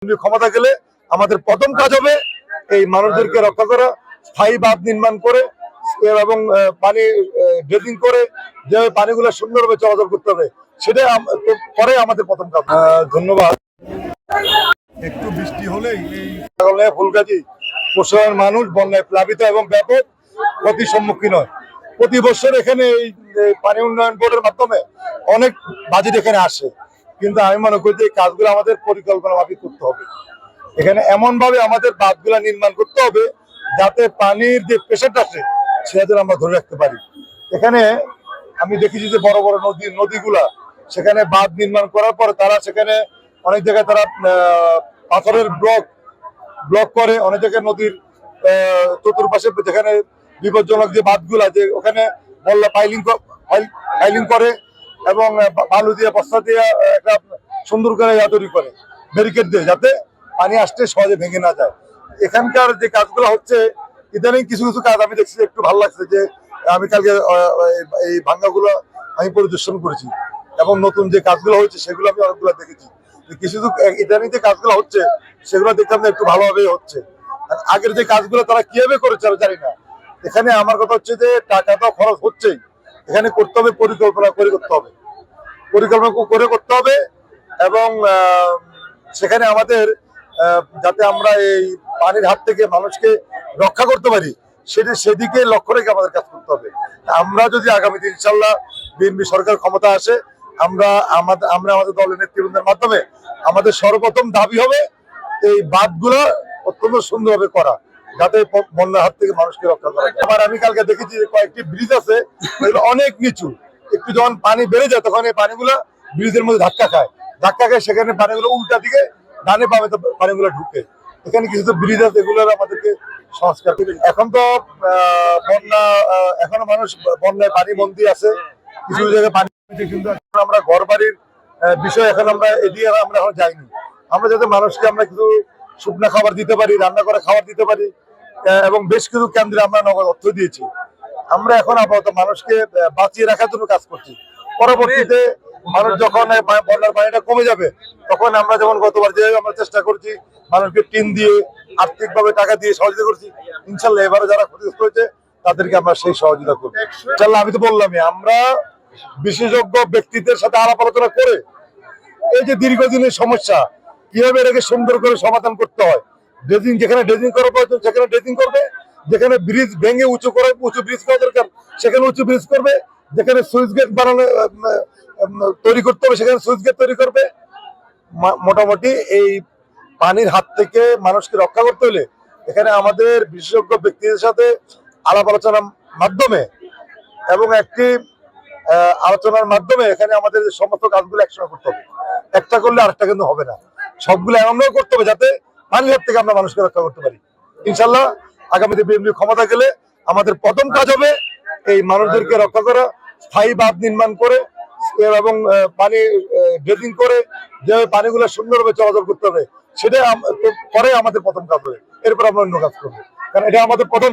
ক্ষমতা গেলে আমাদের প্রথম কাজ হবে এই মানুষদেরকে রক্ষা করা, স্থায়ী বাঁধ নির্মাণ করে এবং পানি ড্রেজিং করে যেভাবে পানিগুলো সুন্দরভাবে চলাচল করতে হবে সেটা পরে আমাদের প্রথম কাজ। ধন্যবাদ। একটু বৃষ্টি হলেই এই ফুলগাজী পশুর মানুষ বন্যায় প্লাবিত এবং ব্যাপক ক্ষতির সম্মুখীন হয়। প্রতি বছর এখানে এই পানি উন্নয়ন বোর্ডের মাধ্যমে অনেক বাজেট এখানে আসে, কিন্তু আমি মনে করি যে এই কাজগুলো আমাদের পরিকল্পনা মাফিক করতে হবে। এখানে এমন ভাবে আমাদের বাঁধগুলা নির্মাণ করতে হবে যাতে পানির যে প্রেশারটা আছে সেটা আমরা ধরে রাখতে পারি। এখানে আমি দেখেছি যে বড় বড় নদীগুলা সেখানে বাঁধ নির্মাণ করার পর তারা সেখানে অনেক জায়গায় তারা পাথরের ব্লক করে, অনেক জায়গায় নদীর চতুর্পাশে যেখানে বিপজ্জনক যে বাঁধগুলা যে ওখানে বল্লা ফাইলিং করে এবং বালু দিয়ে বস্তা দিয়ে একটা সুন্দর করে তৈরি করে ব্যারিকেড দিয়ে যাতে পানি আসতে সহজে ভেঙে না যায়। এখানকার যে কাজগুলো হচ্ছে ইদানিং কিছু কিছু কাজ আমি দেখছি একটু ভালো লাগছে যে আমি কালকে এই ভাঙ্গাগুলো আমি পরিদর্শন করেছি এবং নতুন যে কাজগুলো হচ্ছে সেগুলো আমি অনেকগুলো দেখেছি। কিছু ইদানিং যে কাজগুলো হচ্ছে সেগুলো দেখলাম একটু ভালোভাবে হচ্ছে। আগের যে কাজগুলো তারা কিভাবে করেছে আমি জানি না। এখানে আমার কথা হচ্ছে যে টাকা তো খরচ হচ্ছেই, এখানে করতে হবে পরিকল্পনা করে করতে হবে এবং সেখানে আমাদের যাতে আমরা এই পানির হাত থেকে মানুষকে রক্ষা করতে পারি সেদিকে লক্ষ্য রেখে আমাদের কাজ করতে হবে। আমরা যদি আগামীতে ইনশাল্লাহ বিএনপি সরকার ক্ষমতা আসে আমরা আমাদের দলের নেতৃবৃন্দের মাধ্যমে আমাদের সর্বপ্রথম দাবি হবে এই বাঁধগুলো অত্যন্ত সুন্দরভাবে করা যাতে বন্যার হাত থেকে মানুষকে রক্ষা করা যায়। আবার আমি কালকে দেখেছি যে কয়েকটি ব্রিজ আছে অনেক নিচু, একটু যখন পানি বেড়ে যায় তখন এই পানিগুলো ব্রিজের মধ্যে ধাক্কা খায় সেখানে পানিগুলো উল্টা দিকে ডানে পাবে তো পানিগুলো ঢুকে। এখানে কিছু তো ব্রিজ আছে এগুলো আমাদেরকে সংস্কার করবে। এখন তো বন্যা এখনো মানুষ বন্যায় পানি বন্দী আছে, কিছু জায়গায় পানি কিন্তু আমরা ঘর বাড়ির বিষয় এখন আমরা এদিকে আমরা এখন যাইনি। আমরা যাতে মানুষকে আমরা কিছু শুকনা খাবার দিতে পারি, রান্না করে খাবার দিতে পারি এবং বেশ কিছু কেন্দ্রে আমরা নগদ অর্থ দিয়েছি। আমরা এখন আপাতত মানুষকে বাঁচিয়ে রাখার জন্য কাজ করছি। পরবর্তীতে মানুষ যখন বন্যার পানিটা কমে যাবে তখন আমরা যেমন গতবার যেভাবে আমরা চেষ্টা করছি মানুষকে টিন দিয়ে আর্থিকভাবে টাকা দিয়ে সহযোগিতা করছি, ইনশাল্লাহ এবারে যারা ক্ষতিগ্রস্ত হয়েছে তাদেরকে আমরা সেই সহযোগিতা করবো ইনশাল্লাহ। আমি তো বললামই আমরা বিশেষজ্ঞ ব্যক্তিদের সাথে আলাপ আলোচনা করে এই যে দীর্ঘদিনের সমস্যা কিভাবে এটাকে সুন্দর করে সমাধান করতে হয়, ড্রেজিং যেখানে ড্রেজিং করা প্রয়োজন সেখানে ড্রেজিং করবে, যেখানে ব্রিজ ভেঙে উঁচু ব্রিজ করা দরকার সেখানে উঁচু ব্রিজ করবে, যেখানে সুইচ গেট বানানো তৈরি করতে হবে সেখানে সুইচ গেট তৈরি করবে। মোটামুটি এই পানির হাত থেকে মানুষকে রক্ষা করতে হলে এখানে আমাদের বিশেষজ্ঞ ব্যক্তিদের সাথে আলাপ আলোচনার মাধ্যমে এবং একটি আলোচনার মাধ্যমে এখানে আমাদের সমস্ত কাজগুলো একসঙ্গে করতে হবে। একটা করলে আরেকটা কিন্তু হবে না, সবগুলো এমনভাবে করতে হবে যাতে পানির হাত থেকে আমরা মানুষকে রক্ষা করতে পারি। ইনশাল্লাহ আগামীতে বিএনপি ক্ষমতা গেলে আমাদের প্রথম কাজ হবে এই মানুষদেরকে রক্ষা করা, স্থায়ী বাঁধ নির্মাণ করে এবং পানি ড্রেজিং করে যেভাবে পানিগুলো সুন্দরভাবে চলাচল করতে হবে সেটা পরে আমাদের প্রথম কাজ হবে। এরপর আমরা অন্য কাজ করবো, কারণ এটা আমাদের প্রথম